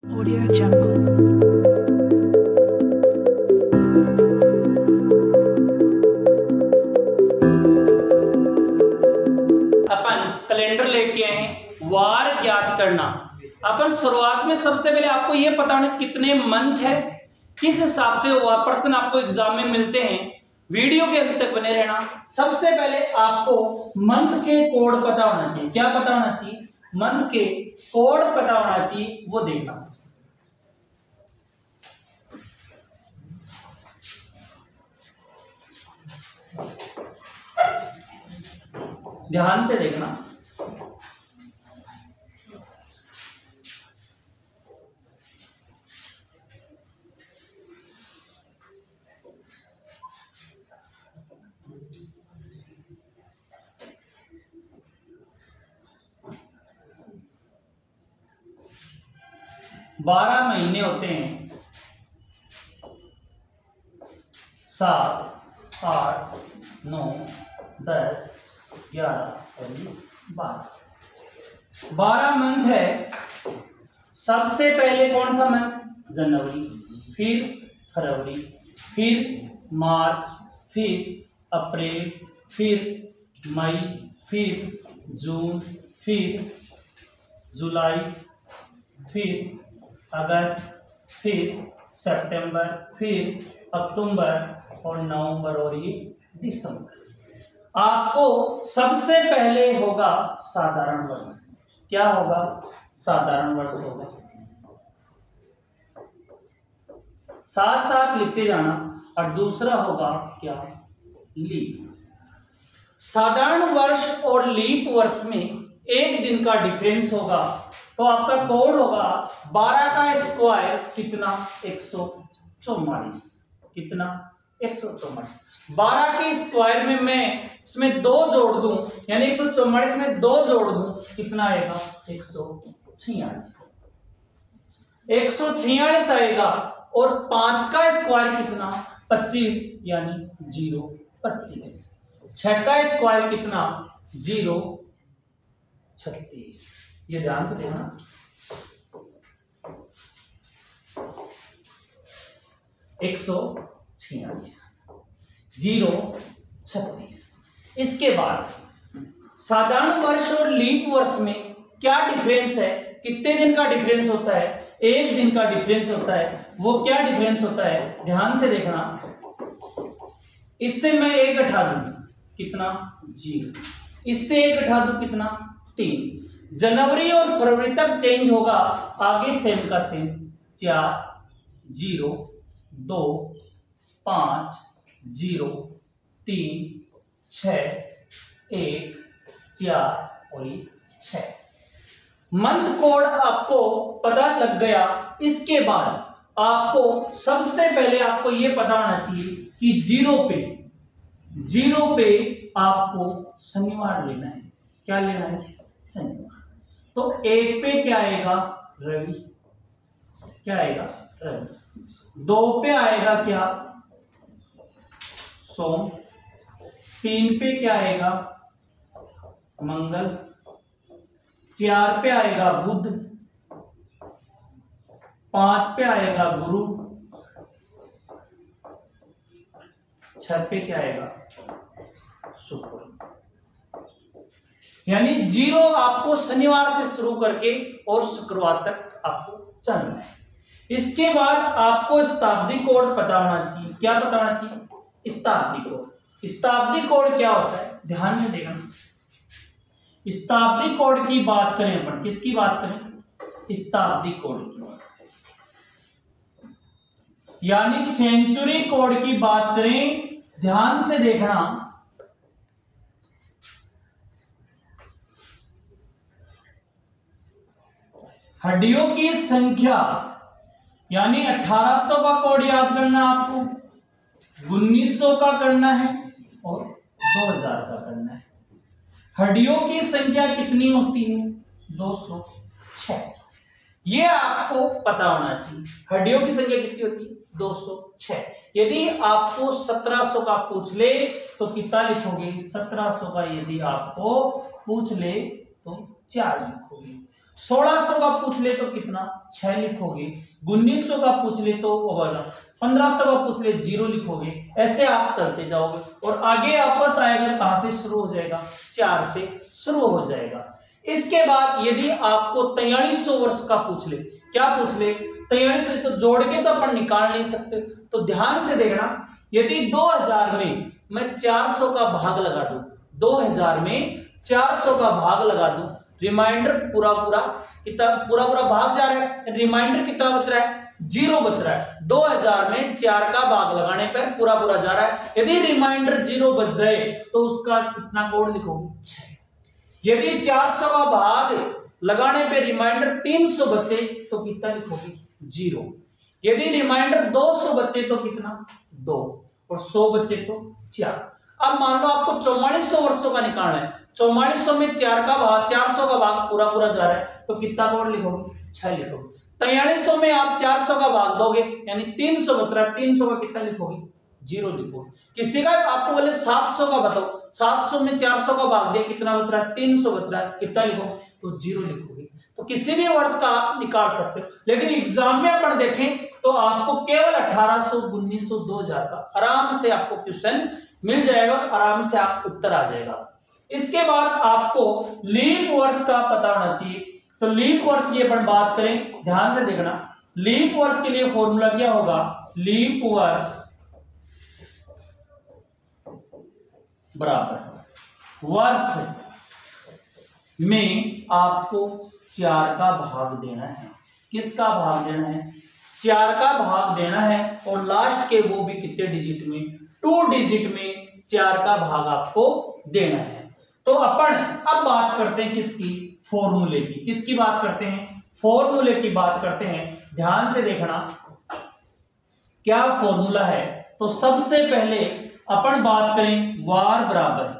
Audio Jungle। अपन calendar लेके आए वार ज्ञात करना। अपन शुरुआत में सबसे पहले आपको यह पता होना कितने मंथ है, किस हिसाब से वह प्रश्न आपको एग्जाम में मिलते हैं। वीडियो के अंत तक बने रहना। सबसे पहले आपको मंथ के कोड पता होना चाहिए। क्या पता होना चाहिए? मंथ के कोड पता होना चाहिए, वो देखना सबसे ध्यान से देखना। बारह महीने होते हैं, 7, 8, 9, 10, 11 और 12। 12 मंथ है। सबसे पहले कौन सा मंथ? जनवरी, फिर फरवरी, फिर मार्च, फिर अप्रैल, फिर मई, फिर जून, फिर जुलाई, फिर अगस्त, फिर सितंबर, फिर अक्टूबर और नवंबर और ये दिसंबर। आपको सबसे पहले होगा साधारण वर्ष। क्या होगा? साधारण वर्ष होगा। साथ साथ लिखते जाना। और दूसरा होगा क्या? लीप। साधारण वर्ष और लीप वर्ष में एक दिन का डिफरेंस होगा, तो आपका कोड होगा 12 का स्क्वायर कितना? 144। कितना? 144। 12 के स्क्वायर में मैं इसमें 2 जोड़ दूं, यानी 144 में 2 जोड़ दूं, कितना आएगा? 146। 146 आएगा। और 5 का स्क्वायर कितना? 25, यानी 0, 25। 6 का स्क्वायर कितना? 0, 36। ये ध्यान से देखना। 146, 0, 36। इसके बाद साधारण वर्ष और लीप वर्ष में क्या डिफरेंस है? कितने दिन का डिफरेंस होता है? एक दिन का डिफरेंस होता है। वो क्या डिफरेंस होता है? ध्यान से देखना। इससे मैं 1 घटा दूं, कितना? 0। इससे 1 घटा दूं, कितना? 3। जनवरी और फरवरी तक चेंज होगा, आगे सेम का सेम। 4, 0, 2, 5, 0, 3, 6, 1, 4 और 6। मंथ कोड आपको पता लग गया। इसके बाद आपको सबसे पहले आपको यह पता होना चाहिए कि 0 पे आपको शनिवार लेना है। क्या लेना है? शनिवार। तो 1 पे क्या आएगा? रवि। क्या आएगा? रवि। 2 पे आएगा क्या? सोम। 3 पे क्या आएगा? मंगल। 4 पे आएगा बुध। 5 पे आएगा गुरु। 6 पे क्या आएगा? शुक्र। यानी 0 आपको शनिवार से शुरू करके और शुक्रवार तक आपको चलना है। इसके बाद आपको शताब्दी कोड पता होना चाहिए। क्या पता होना चाहिए? शताब्दी कोड। शताब्दी कोड क्या होता है? ध्यान से देखना। शताब्दी कोड की बात करें अपन, किसकी बात करें? शताब्दी कोड की बात करें, यानी सेंचुरी कोड की बात करें। ध्यान से देखना। हड्डियों की संख्या, यानी 1800 का कोड याद करना आपको, 1900 का करना है और 2000 का करना है। हड्डियों की संख्या कितनी होती है? 206। ये आपको पता होना चाहिए। हड्डियों की संख्या कितनी होती है? 206। यदि आपको 1700 का पूछ ले तो कितना लिखोगे? 1700 का यदि आपको पूछ ले तो 4 लिखोगे। 1600 का पूछ ले तो कितना 6 लिखोगे, 1900 का पूछ ले तो 1500 का पूछ ले 0 लिखोगे। ऐसे आप चलते जाओगे और आगे वापस आएगा कहां से शुरू हो जाएगा, 4 से शुरू हो जाएगा। इसके बाद यदि आपको 4300 वर्ष का पूछ ले, क्या पूछ ले 4300, तो जोड़ के तो अपन निकाल नहीं सकते, तो ध्यान से देखना। यदि 2000 में मैं 400 का भाग लगा दूं, 2000 में 400 का भाग लगा दूं, रिमाइंडर पूरा भाग जा रहा है, रिमाइंडर कितना बच रहा है 0 बच रहा है। 2000 में 4 का भाग लगाने पर पूरा जा रहा है। यदि रिमाइंडर 0 बच जाए तो उसका कितना कोड लिखोगे 6। यदि 400 का भाग लगाने पे रिमाइंडर 300 बचे तो कितना लिखोगे 0। यदि रिमाइंडर 200 बचे तो कितना 2 और 100 बचे तो 4। अब मान लो आपको 4400 वर्षों का निकालना है, 4400 में 4 का भाग 400 का भाग पूरा जा रहा है तो कितना कोड लिखोगे 6 लिखोगे। 4300 में आप 400 का भाग दोगे यानी 300 बच रहा है, 300 का कितना लिखोगे 0 लिखोगे। किसी का आपको बोले 700 का बताओ, 700 में 400 का भाग दिया कितना बच रहा है 300 बच रहा है, कितना लिखोगे तो 0 लिखोगे। तो किसी भी वर्ष का आप निकाल सकते हो, लेकिन एग्जाम में अपन देखें तो आपको केवल 1800, 1900, 2000 का आराम से आपको क्वेश्चन मिल जाएगा, आराम से आप उत्तर आ जाएगा। इसके बाद आपको लीप वर्ष का पता होना चाहिए। तो लीप वर्ष की अपन बात करें, ध्यान से देखना। लीप वर्ष के लिए फॉर्मूला क्या होगा, लीप वर्ष बराबर वर्ष में आपको 4 का भाग देना है। किसका भाग देना है 4 का भाग देना है, और लास्ट के वो भी कितने डिजिट में 2 डिजिट में 4 का भाग आपको देना है। तो अपन अब बात करते हैं किसकी, फॉर्मूले की। किसकी बात करते हैं, फॉर्मूले की बात करते हैं। ध्यान से देखना क्या फॉर्मूला है। तो सबसे पहले अपन बात करें वार बराबर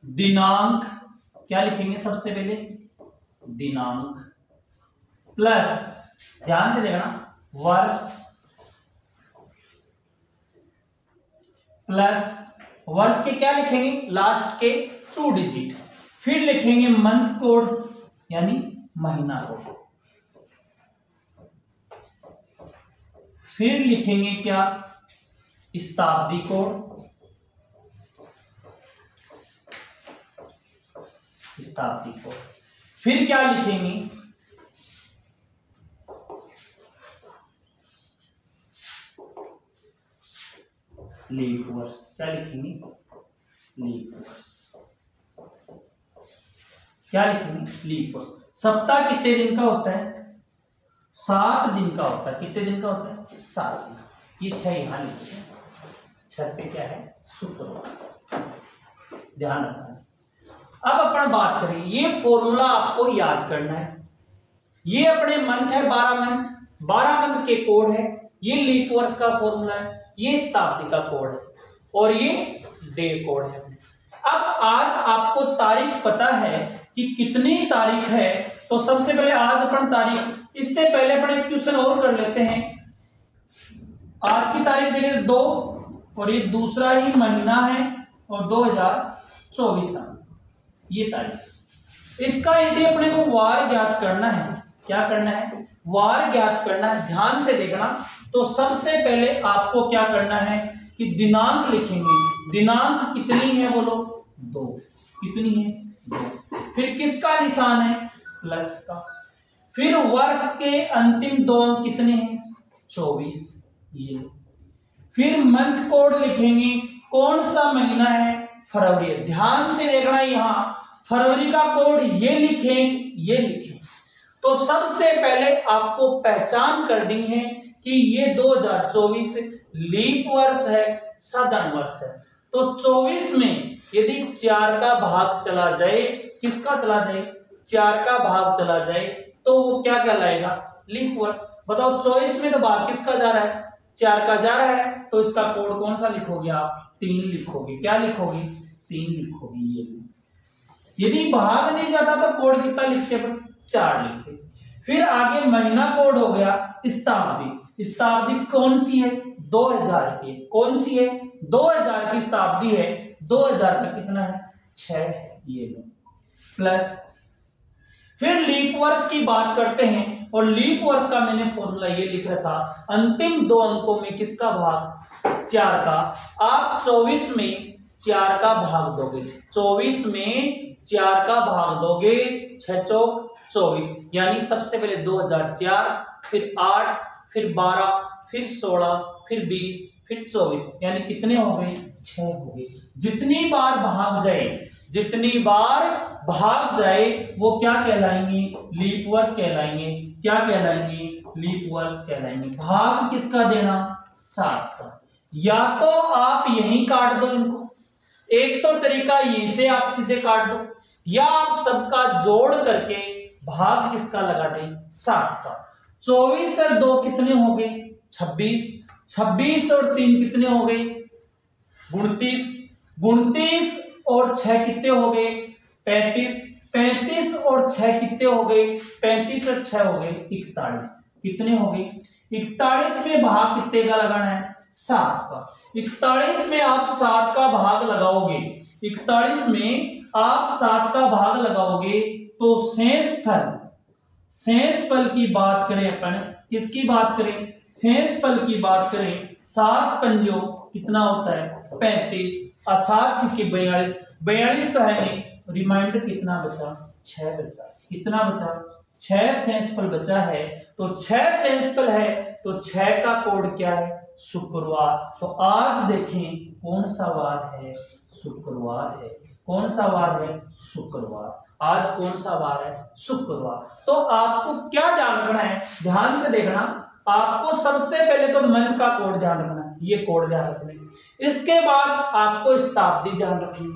दिनांक, क्या लिखेंगे सबसे पहले दिनांक, प्लस ध्यान से देखना वर्ष, प्लस वर्ष के क्या लिखेंगे लास्ट के 2 डिजिट, फिर लिखेंगे मंथ कोड यानी महीना कोड, फिर लिखेंगे क्या शताब्दी कोड, शताब्दी कोड, फिर क्या लिखेंगे लीप वर्ष, क्या लिखेंगे लीप वर्ष, क्या लिखेंगे लीप वर्ष। सप्ताह कितने दिन का होता है 7 दिन का होता है। कितने दिन का होता है 7 दिन। ये 6 यहां लिखते हैं, 6 पे क्या है शुक्रवार, ध्यान रखना है। अब अपन बात करें, ये फॉर्मूला आपको याद करना है। ये अपने मंथ है 12 मंथ के कोड है, ये लीप वर्ष का फॉर्मूला है, ये शताब्दी का कोड है और ये डे कोड है। अब आज आपको तारीख पता है कि कितनी तारीख है, तो सबसे पहले आज अपन तारीख, इससे पहले अपन एक क्वेश्चन और कर लेते हैं। आज की तारीख देखिए 2 और ये दूसरा ही महीना है और 2024 साल ये तारीख। इसका यदि अपने को वार ज्ञात करना है, क्या करना है वार ज्ञात करना है। ध्यान से देखना, तो सबसे पहले आपको क्या करना है कि दिनांक लिखेंगे। दिनांक कितनी है बोलो 2, कितनी है 2। फिर किसका निशान है प्लस का। फिर वर्ष के अंतिम 2 अंक कितने हैं 24 ये। फिर मंथ कोड लिखेंगे, कौन सा महीना है फरवरी। ध्यान से देखना, यहां फरवरी का कोड ये लिखें, ये लिखें। तो सबसे पहले आपको पहचान करनी है कि ये 2024 लीप वर्ष है, साधारण वर्ष है। तो 24 में यदि 4 का भाग चला जाए, किसका चला जाए 4 का भाग चला जाए, तो वो क्या कहलाएगा लीप वर्ष। बताओ 24 में तो भाग किसका जा रहा है 4 का जा रहा है, तो इसका कोड कौन सा लिखोगे आप 3 लिखोगे। क्या लिखोगे 3 लिखोगे ये। यदि भाग नहीं जाता तो कोड कितना लिखते हैं 4 लिखते। फिर आगे महीना कोड हो गया शताब्दी। शताब्दी कौन सी है 2000 की, कौन सी है 2000 की शताब्दी है। 2000 का कितना है 6 है, ये लो प्लस। फिर लीप वर्ष की बात करते हैं, और लीप वर्ष का मैंने फॉर्मूला ये लिख रखा, अंतिम 2 अंकों में किसका भाग 4 का। आप 24 में 4 का भाग दोगे, 24 में 4 का भाग दोगे, 6 चौक 24, यानी सबसे पहले 2004, फिर 8, फिर 12, फिर 16, फिर 20, फिर 24, यानी कितने हो गए 6 हो गए। जितनी बार भाग जाए, जितनी बार भाग जाए वो क्या कहलाएंगे, लीप वर्ष कहलाएंगे। क्या कहलाएंगे, लीप वर्ष कहलाएंगे। भाग किसका देना 7 का। या तो आप यहीं काट दो इनको, एक तो तरीका ये से आप सीधे काट दो, या आप सबका जोड़ करके भाग किसका लगा दें 7 का। 24 और 2 कितने हो गए 26, 26 और 3 कितने हो गए 29, 29 और 6 कितने हो गए 35, 35 और 6 कितने हो गए 35 और 6 हो गए 41, कितने हो गए 41 में भाग कितने का लगाना है 7 का। 41 में आप 7 का भाग लगाओगे, 41 में आप 7 का भाग लगाओगे तो शेष फल की बात करें, अपन किसकी बात करें, शेष फल की बात करें, 7 पंजों कितना होता है 35, और 7 छिक्के 42, 42 तो है नहीं, रिमाइंडर कितना बचा 6 बचा, कितना बचा 6 शेष फल बचा है। तो 6 शेष फल है तो 6 का कोड क्या है शुक्रवार। तो आज देखें कौन सा वार है, शुक्रवार है। कौन सा वार है शुक्रवार। आज कौन सा वार है शुक्रवार। तो आपको क्या ध्यान रखना है, ध्यान से देखना, आपको सबसे पहले तो मंथ का कोड ध्यान रखना है, ये कोड ध्यान रखना है। इसके बाद आपको शताब्दी ध्यान रखनी है,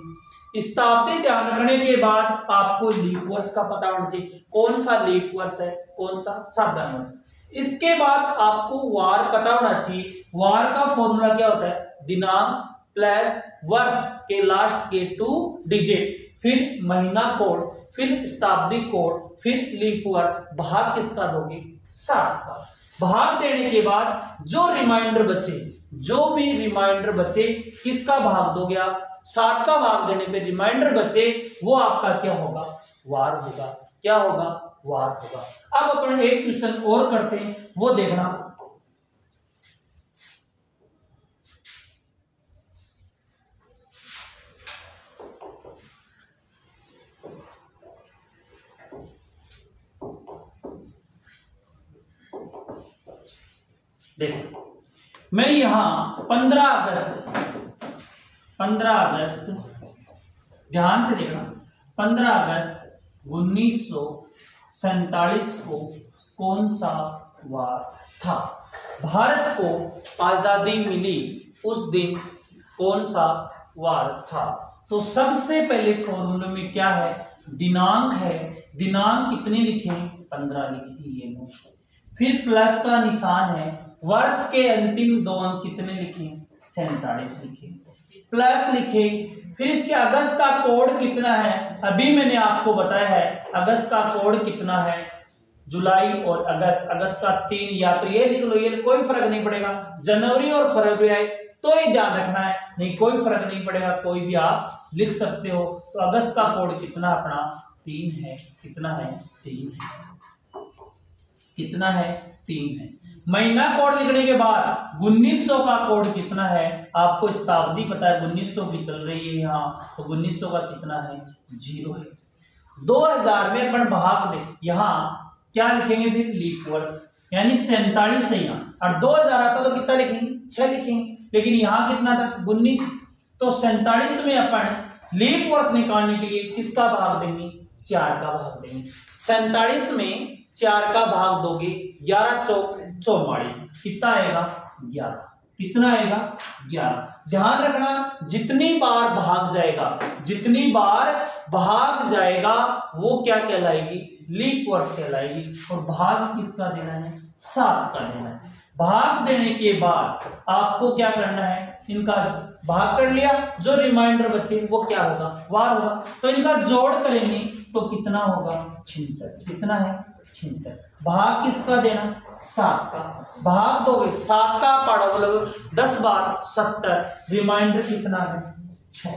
शताब्दी ध्यान रखने के बाद आपको लीप वर्ष का पता होना चाहिए, कौन सा लीप वर्ष है कौन सा साधारण वर्ष। इसके बाद आपको वार पता होना चाहिए। वार का फॉर्मूला क्या होता है, दिनांक प्लस वर्ष के लास्ट के 2 डिजिट, फिर महीना कोड, फिर शताब्दी कोड, फिर लीप वर्ष। भाग किसका दोगे 7 का। भाग देने के बाद जो रिमाइंडर बचे, जो भी रिमाइंडर बचे किसका भाग दोगे आप 7 का भाग देने पे रिमाइंडर बचे वो आपका क्या होगा वार होगा। क्या होगा वार होगा। अब अपन एक क्वेश्चन और करते हैं, वो देखना। देखो मैं यहां 15 अगस्त ध्यान से देखना, 15 अगस्त 1947 को कौन सा वार था। भारत को आजादी मिली उस दिन कौन सा वार था। तो सबसे पहले फॉर्मूले में क्या है, दिनांक है, दिनांक कितने लिखे 15 लिखे, ये नो। फिर प्लस का निशान है, वर्ष के अंतिम 2 अंक कितने लिखे 47 लिखे, प्लस लिखे। फिर इसके अगस्त का कोड कितना है, अभी मैंने आपको बताया है अगस्त का कोड कितना है, जुलाई और अगस्त, अगस्त का 3, या तो ये लिख लो, ये कोई फर्क नहीं पड़ेगा, जनवरी और फरवरी आए तो ही ध्यान रखना है, नहीं कोई फर्क नहीं पड़ेगा, कोई भी आप लिख सकते हो। तो अगस्त का कोड कितना अपना 3 है, कितना है 3 है, कितना है 3 है। महीना कोड लिखने के बाद 1900 का कोड कितना है, आपको शताब्दी पता है 1900 की चल रही है यहाँ, तो 1900 का कितना है 0 है। 2000 में अपन भाग दे, यहाँ क्या लिखेंगे फिर लीप वर्ष, यानी 47 है यहाँ, और 2000 आता तो कितना लिखेंगे 6 लिखेंगे, लेकिन यहाँ कितना था 19, तो 47 में अपन लीप वर्ष निकालने के लिए किसका भाग देंगे 4 का भाग देंगे। 47 में 4 का भाग दोगे 11 चौक 44, कितना आएगा 11, कितना आएगा 11। ध्यान रखना जितनी बार भाग जाएगा, जितनी बार भाग जाएगा वो क्या कहलाएगी लीप वर्ष कहलाएगी। और भाग किसका देना है 7 का देना है। भाग देने के बाद आपको क्या करना है, इनका भाग कर लिया, जो रिमाइंडर बचे वो क्या होगा वार होगा। तो इनका जोड़ करेंगे तो कितना होगा 76, कितना है 76। भाग किसका देना 7 का, भाग दोगे 7 का पढ़ो 10 बार 70, रिमाइंडर कितना है 6,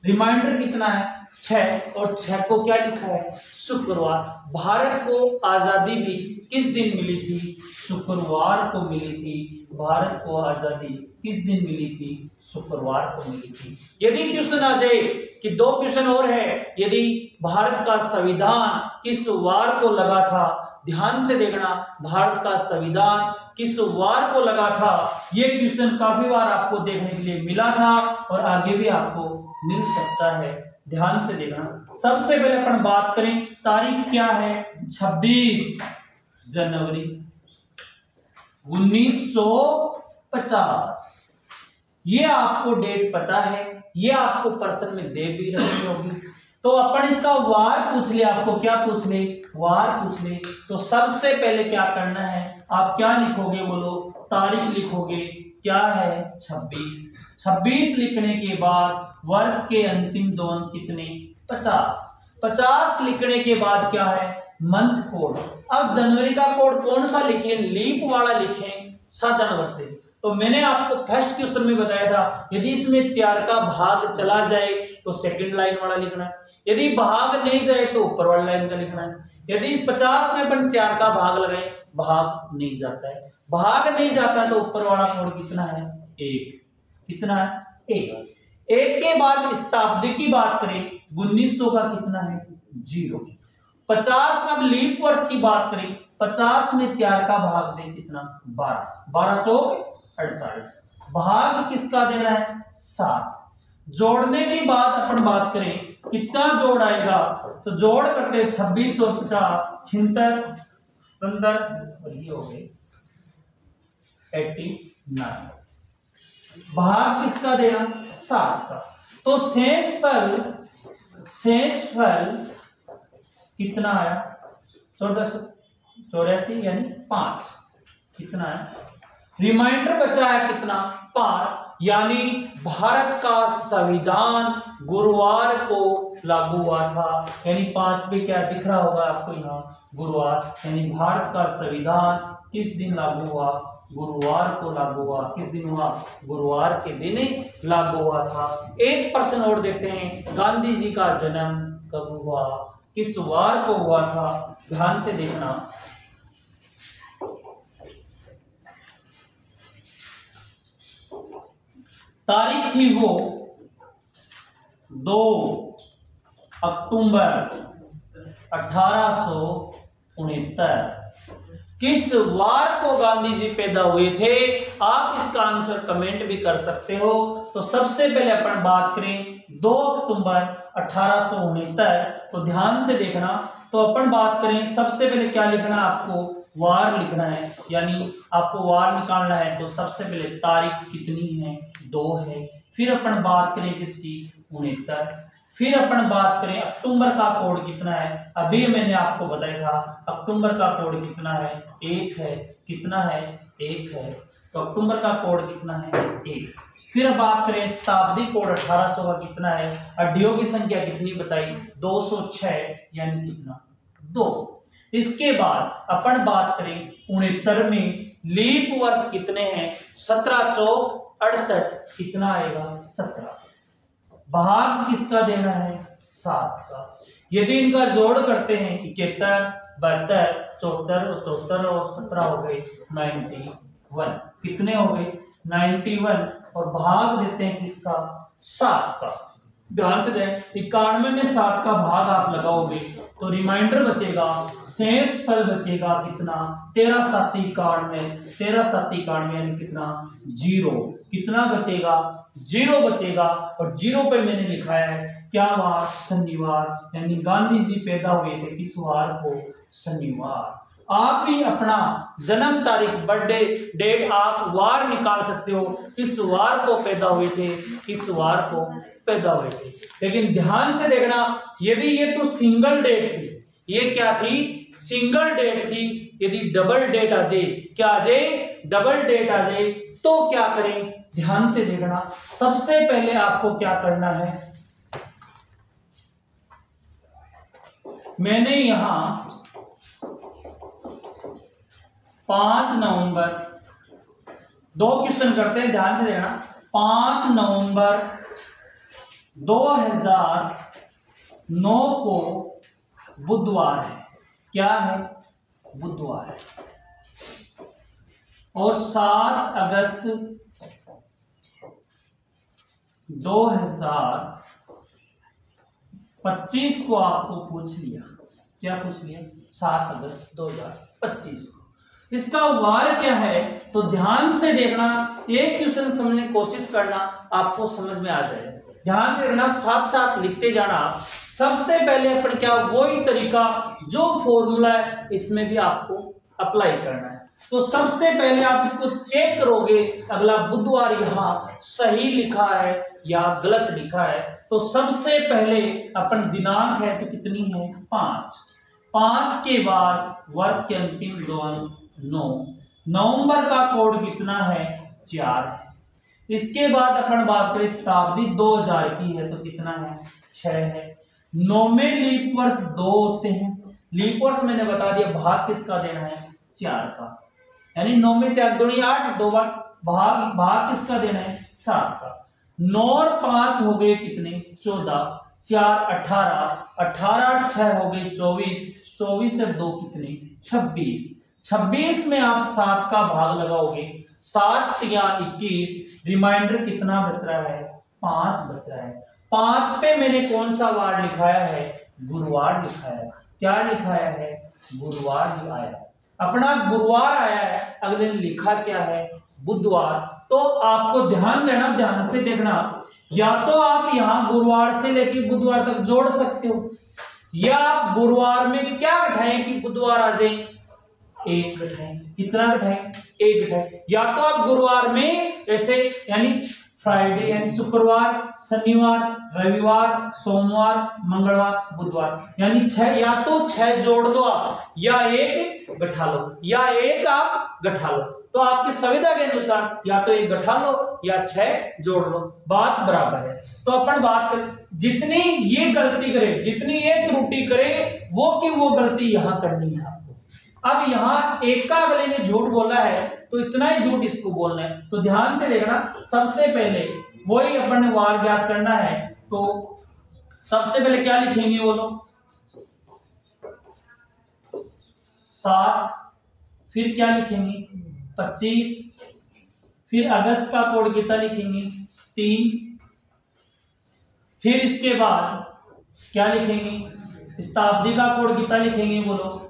रिमाइंडर कितना है 6, और 6 को क्या लिखा है शुक्रवार। भारत को आजादी भी किस दिन मिली थी, शुक्रवार को मिली थी। भारत को आजादी किस दिन मिली थी, शुक्रवार को मिली थी। यदि क्वेश्चन आ जाए कि 2 क्वेश्चन और है, यदि भारत का संविधान किस वार को लगा था, ध्यान से देखना, भारत का संविधान किस वार को लगा था। ये क्वेश्चन काफी बार आपको देखने के लिए मिला था और आगे भी आपको मिल सकता है, ध्यान से देखना। सबसे पहले अपन बात करें, तारीख क्या है 26 जनवरी 1950। ये आपको डेट पता है, ये आपको प्रश्न में दे भी रही होगी। तो अपन इसका वार पूछ ले, आपको क्या पूछ ले, वार पूछ ले। तो सबसे पहले क्या करना है, आप क्या लिखोगे बोलो, तारीख लिखोगे, क्या है 26। 26 लिखने के बाद वर्ष के अंतिम 2 अंक कितने 50। 50 लिखने के बाद क्या है मंथ कोड। अब जनवरी का कोड कौन सा लिखें, लीप वाला लिखें, साधारण वर्ष। तो मैंने आपको फर्स्ट क्वेश्चन में बताया था, यदि इसमें 4 का भाग चला जाए तो सेकंड लाइन वाला लिखना है, यदि भाग नहीं जाए तो ऊपर वाली लाइन का लिखना है। यदि 50 में अपन 4 का भाग लगाए, भाग नहीं जाता है, भाग नहीं जाता तो ऊपर वाला कोड कितना है 1, कितना है 1। 1 के बाद शताब्दी की बात करें, 1900 का कितना है 0। 50 में अब लीप वर्ष की बात करें, 50 में 4 का भाग दें कितना 12, 12 चौक 48, भाग किसका देना है 7। जोड़ने की बात अपन बात करें, कितना जोड़ आएगा, तो जोड़ करते 26 और 50 76 15 और ये हो गए 89, भाग किसका देना 7 का। तो शेष फल कितना आया 84 यानी 5, कितना है रिमाइंडर बचा है कितना 5, यानी भारत का संविधान गुरुवार को लागू हुआ था। यानी 5 पे क्या दिख रहा होगा आपको यहाँ गुरुवार, यानी भारत का संविधान किस दिन लागू हुआ, गुरुवार को लागू हुआ। किस दिन हुआ, गुरुवार के दिन लागू हुआ था। एक प्रश्न और देखते हैं, गांधी जी का जन्म कब हुआ, किस वार को हुआ था, ध्यान से देखना। तारीख थी वो 2 अक्टूबर 1869। किस वार को गांधी जी पैदा हुए थे, आप इसका आंसर कमेंट भी कर सकते हो। तो सबसे पहले अपन बात करें 2 अक्टूबर 1869, तो ध्यान से देखना। तो अपन बात करें, सबसे पहले क्या लिखना है आपको, वार लिखना है, यानी आपको वार निकालना है। तो सबसे पहले तारीख कितनी है 2 है, फिर अपन बात करें किसकी 69, फिर अपन बात करें अक्टूबर का कोड कितना है, अभी मैंने आपको बताया था अक्टूबर का कोड कितना है 1 है, कितना है 1 है। तो अक्टूबर का कोड कितना है 1। फिर बात करें शताब्दी कोड 1800 का कितना है, अड्डियों की संख्या कितनी बताई 206 यानी कितना 2। इसके बाद अपन बात करें 69 में लीप वर्ष कितने हैं 17 चौक 68, कितना आएगा 17, भाग किसका देना है 7 का। यदि इनका जोड़ करते हैं 71 72 74 और 17 हो गए 91, कितने हो गए 91, और भाग देते हैं किसका 7 का। ध्यान से दें, 91 में 7 का भाग आप लगाओगे तो रिमाइंडर बचेगा, शेष फल बचेगा कितना 13 7 91, 13 7 91 यानी कितना 0, कितना बचेगा 0 बचेगा। और 0 पे मैंने लिखा है क्या वार, शनिवार, यानी गांधी जी पैदा हुए थे किस वार को, शनिवार। आप भी अपना जन्म तारीख बर्थडे डेट आप वार निकाल सकते हो, किस वार को पैदा हुए थे, किस वार को पैदा हुए थे। लेकिन ध्यान से देखना, यदि ये तो सिंगल डेट थी, ये क्या थी सिंगल डेट थी, यदि डबल डेट आ जाए, क्या आ जाए डबल डेट आ जाए तो क्या करें, ध्यान से देखना। सबसे पहले आपको क्या करना है, मैंने यहां 5 नवंबर 2 क्वेश्चन करते हैं, ध्यान से देखना। 5 नवंबर 2009 को बुधवार है। क्या है? बुधवार है। और 7 अगस्त 2025 को आपको पूछ लिया। क्या पूछ लिया? 7 अगस्त 2025 को। इसका वार क्या है? तो ध्यान से देखना, एक क्वेश्चन समझने की कोशिश करना, आपको समझ में आ जाएगा। ध्यान से देखना, साथ साथ लिखते जाना। सबसे पहले अपन क्या, वही तरीका जो फॉर्मूला है इसमें भी आपको अप्लाई करना है। तो सबसे पहले आप इसको चेक करोगे, अगला बुधवार यहाँ सही लिखा है या गलत लिखा है। तो सबसे पहले अपन दिनांक है तो कितनी है? 5 के बाद वर्ष के अंतिम 2 अंक 9। नवंबर का कोड कितना है? 4 है। इसके बाद अपन बात करें शताब्दी 2000 की है तो कितना है? 6 है। 9 में लीप वर्ष 2 होते हैं। लीप वर्ष मैंने बता दिया, भाग किसका देना है? 4 का। यानी 9 में 4 दूनी 8, 2 बार भाग किसका देना है? 7 का। 9 और 5 हो गए कितने? 14, 4 18, 18 और 6 हो गए 24, 24 से 2 कितने? 26। 26 में आप 7 का भाग लगाओगे, 7 या 21, रिमाइंडर कितना बच रहा है? 5 बच रहा है। 5 पे मैंने कौन सा वार लिखाया है? गुरुवार लिखाया है। क्या लिखाया है? गुरुवार आया है। अपना गुरुवार आया है, अगले दिन लिखा क्या है? बुधवार। तो आपको ध्यान देना, ध्यान से देखना, या तो आप यहां गुरुवार से लेकर बुधवार तक जोड़ सकते हो, या आप गुरुवार में क्या घटाएं कि बुधवार आ जाए? 1 घटाएं। कितना घटाएं? 1 घटाएं। या तो आप गुरुवार में ऐसे यानी फ्राइडे यानी शुक्रवार, शनिवार, रविवार, सोमवार, मंगलवार, बुधवार, यानी 6, या तो 6 जोड़ दो आप, या 1 घटा लो, या 1 आप घटा लो। तो आपकी सुविधा के अनुसार या तो 1 घटा लो या 6 जोड़ लो, बात बराबर है। तो अपन बात करें, जितनी ये गलती करे, जितनी ये त्रुटि करे, वो की वो गलती यहां करनी है आपको। अब यहां 1 का अगले ने झूठ बोला है तो इतना ही झूठ इसको बोलना है। तो ध्यान से देखना, सबसे पहले वही अपन ने वार ज्ञात करना है। तो सबसे पहले क्या लिखेंगे वो लोग? 7, फिर क्या लिखेंगे? 25, फिर अगस्त का कोड कितना लिखेंगे? 3, फिर इसके बाद क्या लिखेंगे? शताब्दी का कोड कितना लिखेंगे वो लोग?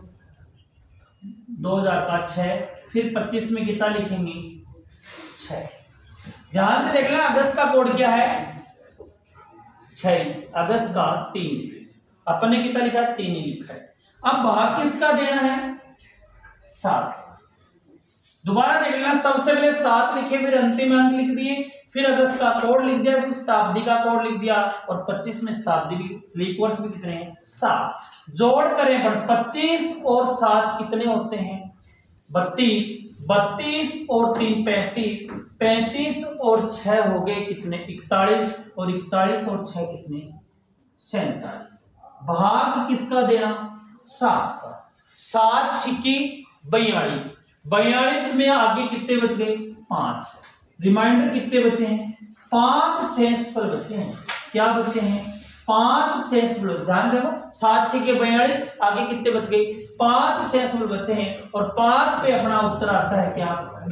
2000 का 6, फिर 25 में कितना लिखेंगे? 6। ध्यान से देखना, अगस्त का कोड क्या है? 6, अगस्त का 3, अपन ने कितना लिखा है? 3 ही लिखा है। अब भाग किसका देना है? 7। दोबारा देखना, सबसे पहले 7 लिखे, फिर अंतिम अंक लिख दिए, फिर अगस्त का कोड लिख दिया, फिर शताब्दी का कोड लिख दिया, और 25 में शताब्दी भी, लीप वर्ष भी कितने हैं? 7। जोड़ करें पर 25 और 7 कितने होते हैं? 32। 32 और 3 35, 35 और 6 हो गए कितने? 41, और 41 और 6 कितने? 47। भाग किसका देना? 7 का। 7 छिकी 42, 42 में आगे कितने बच गए? 5। रिमाइंडर कितने बचे हैं? 5 शेष पर बचे हैं। क्या बचे हैं? 5 शेष पर। ध्यान देखो, 7 छिके 42, आगे कितने बच गए? 5 शेष पर बचे हैं, और 5 पे अपना उत्तर आता है क्या?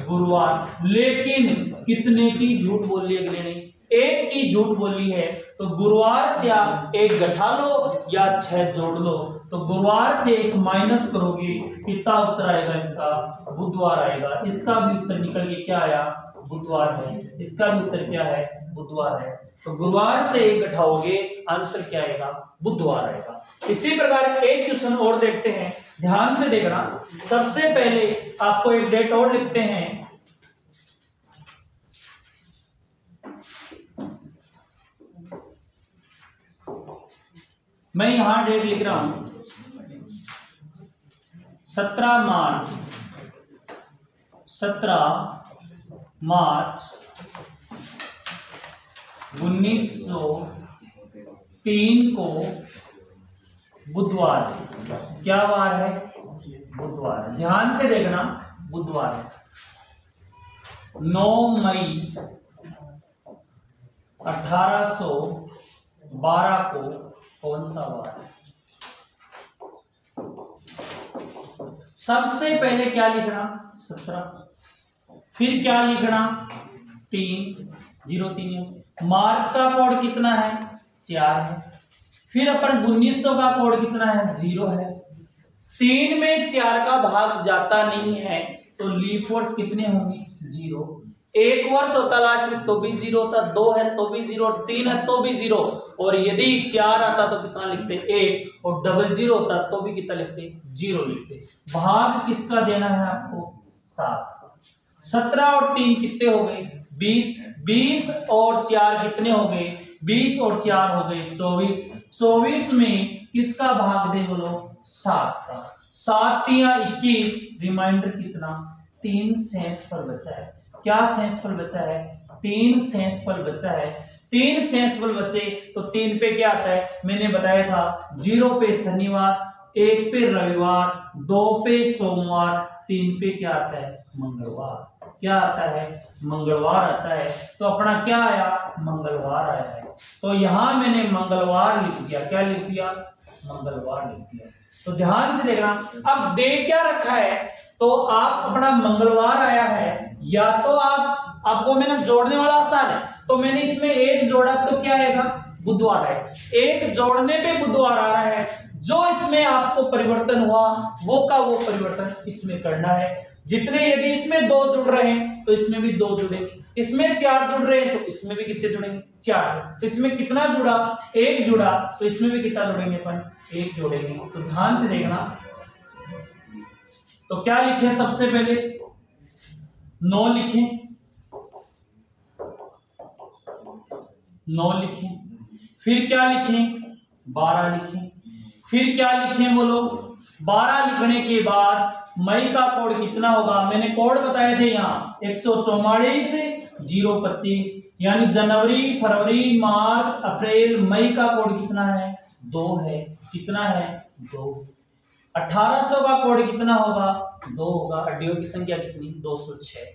गुरुवार। लेकिन कितने की झूठ बोली अगले ने? 1 की झूठ बोली है। तो गुरुवार से आप 1 घटा लो या 6 जोड़ लो। तो गुरुवार से 1 माइनस करोगे, कितना उत्तर आएगा इसका? बुधवार आएगा। इसका भी उत्तर निकल के क्या आया? बुधवार है। इसका भी उत्तर क्या है? बुधवार है। तो गुरुवार से 1 घटाओगे, आंसर क्या आएगा? बुधवार आएगा। इसी प्रकार एक क्वेश्चन और देखते हैं, ध्यान से देखना। सबसे पहले आपको एक डेट और लिखते हैं। मैं यहां डेट लिख रहा हूं 17 मार्च 1903 को बुधवार। क्या वार है? बुधवार। ध्यान से देखना, बुधवार है। 9 मई 1800 12 को कौन सा वार है? सबसे पहले क्या लिखना? 17। फिर क्या लिखना? 303। मार्च का कोड कितना है? 4 है। फिर अपन 1900 का कोड कितना है? 0 है। 3 में 4 का भाग जाता नहीं है तो लीप वर्ष कितने होंगे? 0। 1 वर्ष होता लास्ट में तो भी 0 होता, 2 है तो भी 0, 3 है तो भी 0, और यदि 4 आता तो कितना लिखते? 1, और 00 होता तो भी कितना लिखते? 0 लिखते। भाग किसका देना है आपको? 7। 17 और 3 कितने हो गए? 20। 20 और 4 कितने हो गए? 20 और 4 हो गए 24। 24 में किसका भाग दे बोलो? 7 का। 7 या 21, रिमाइंडर कितना? 3 शेष पर बचा है। क्या शेष पर बचा है? 3 शेष पर बचा है। 3 शेष पर बचे तो 3 पे क्या आता है? मैंने बताया था 0 पे शनिवार, 1 पे रविवार, 2 पे सोमवार, 3 पे क्या आता है? मंगलवार। क्या आता है? मंगलवार आता है। तो अपना क्या आया? मंगलवार आया है। तो यहां मैंने मंगलवार लिख दिया। क्या लिख दिया? मंगलवार लिख दिया। तो ध्यान से देखना, अब दे क्या रखा है? तो आप अपना मंगलवार आया है, या तो आपको मैंने जोड़ने वाला आसान है, तो मैंने इसमें 1 जोड़ा तो क्या आएगा? बुधवार है। 1 जोड़ने पे बुधवार आ रहा है। जो इसमें आपको परिवर्तन हुआ वो का वो परिवर्तन इसमें करना है। जितने, यदि इसमें 2 जुड़ रहे हैं तो इसमें भी 2 जुड़ेंगे, इसमें 4 जुड़ रहे हैं तो इसमें भी कितने जुड़ेंगे? 4। तो इसमें कितना जुड़ा? 1 जुड़ा, तो इसमें भी कितना जोड़ेंगे अपन? 1 जोड़ेंगे। तो ध्यान से देखना, तो क्या लिखे? सबसे पहले 9 लिखें, 9 लिखें। फिर क्या लिखें? 12 लिखें। फिर क्या लिखें बोलो? 12 लिखने के बाद मई का कोड कितना होगा? मैंने कोड बताए थे यहाँ 144 025, यानी जनवरी, फरवरी, मार्च, अप्रैल, मई का कोड कितना है? 2 है। कितना है? 2। 1800 का कोड कितना होगा? 2 होगा। हड्डियों की संख्या कितनी? 206।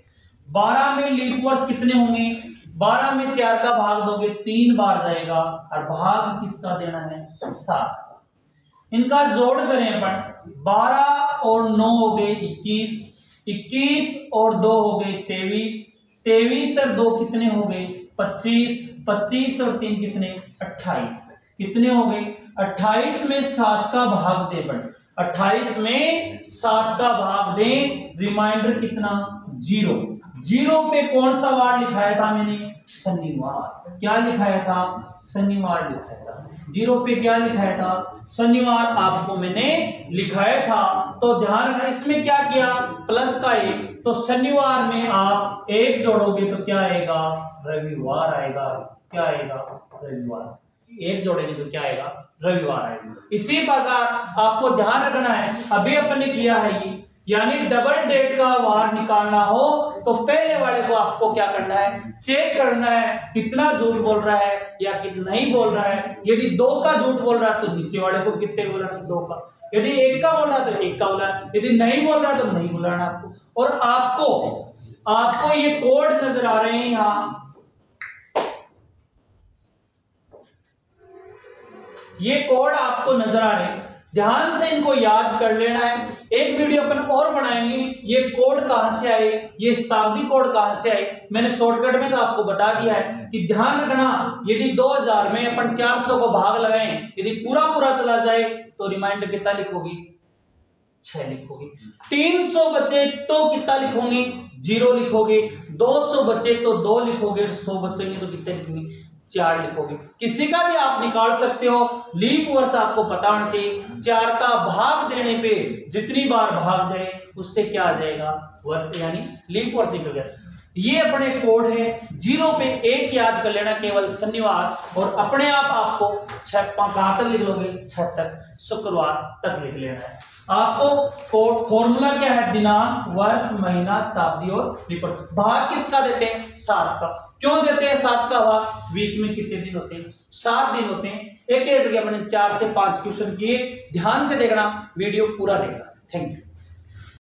12 में लीप वर्ष कितने होंगे? 12 में 4 का भाग दोगे 3 बार जाएगा, और भाग किसका देना है? 7। इनका जोड़ करें अपन, 12 और 9 हो गए 21, 21 और 2 हो गए 23, 23 और 2 कितने हो गए? 25, 25 और 3 कितने? 28। कितने हो गए? 28 में 7 का भाग दे बन, 28 में 7 का भाग दे, रिमाइंडर कितना? 0। 0 पे कौन सा वार लिखाया था मैंने? शनिवार। क्या लिखाया था? शनिवार लिखाया था। 0 पे क्या लिखाया था? शनिवार आपको मैंने लिखाया था। तो ध्यान रखना, इसमें क्या किया? प्लस का 1, तो शनिवार में आप 1 जोड़ोगे तो क्या आएगा? रविवार आएगा। क्या आएगा? रविवार। 1 जोड़ेंगे तो क्या आएगा? रविवार आएगा। इसी प्रकार आपको ध्यान रखना है, अभी अपन ने किया है ये, यानी डबल डेट का वार निकालना हो तो पहले वाले को आपको क्या करना है? चेक करना है कितना झूठ बोल रहा है या कितना नहीं बोल रहा है। यदि 2 का झूठ बोल रहा है तो नीचे वाले को कितने बोलना है? 2 का। यदि 1 का बोल रहा है तो 1 का बोला, यदि नहीं बोल रहा है तो नहीं बोलाना आपको। और आपको ये कोड नजर आ रहे हैं यहाँ, ये कोड आपको नजर आ रहे हैं, ध्यान से इनको याद कर लेना है। एक वीडियो अपन और बनाएंगे, ये कोड कहां से आए, ये शताब्दी कोड कहां से आए, मैंने शॉर्टकट में तो आपको बता दिया है कि ध्यान रखना, यदि 2000 में अपन 400 को भाग लगाएं, यदि पूरा पूरा चला जाए तो रिमाइंडर कितना लिखोगे? 6 लिखोगे। 300 बचे तो कितना लिखोगे? 0 लिखोगे। 200 बचे तो 2 लिखोगे। 100 बचेंगे तो कितने लिखोगे? 4 लिखोगे। किसी का भी आप निकाल सकते हो। लीप वर्ष आपको पता होना चाहिए। 4 का भाग देने पे जितनी बार भाग जाए उससे क्या आ जाएगा? वर्ष, यानी लीप वर्ष निकल गया। ये अपने कोड है। 0 पे 1 याद कर लेना, केवल शनिवार, और अपने आप आपको 6 कहां तक लिख लोगे? 6 तक, शुक्रवार तक लिख लेना है। आपको कोड फॉर्मूला क्या है? दिनांक, वर्ष, महीना, शताब्दी और रिपोर्ट। भाग किसका देते हैं? 7 का। क्यों देते हैं 7 का भाग? वीक में कितने दिन होते हैं? 7 दिन होते हैं। एक एक अपने 4 से 5 क्वेश्चन किए। ध्यान से देखना, वीडियो पूरा देखना। Thank you.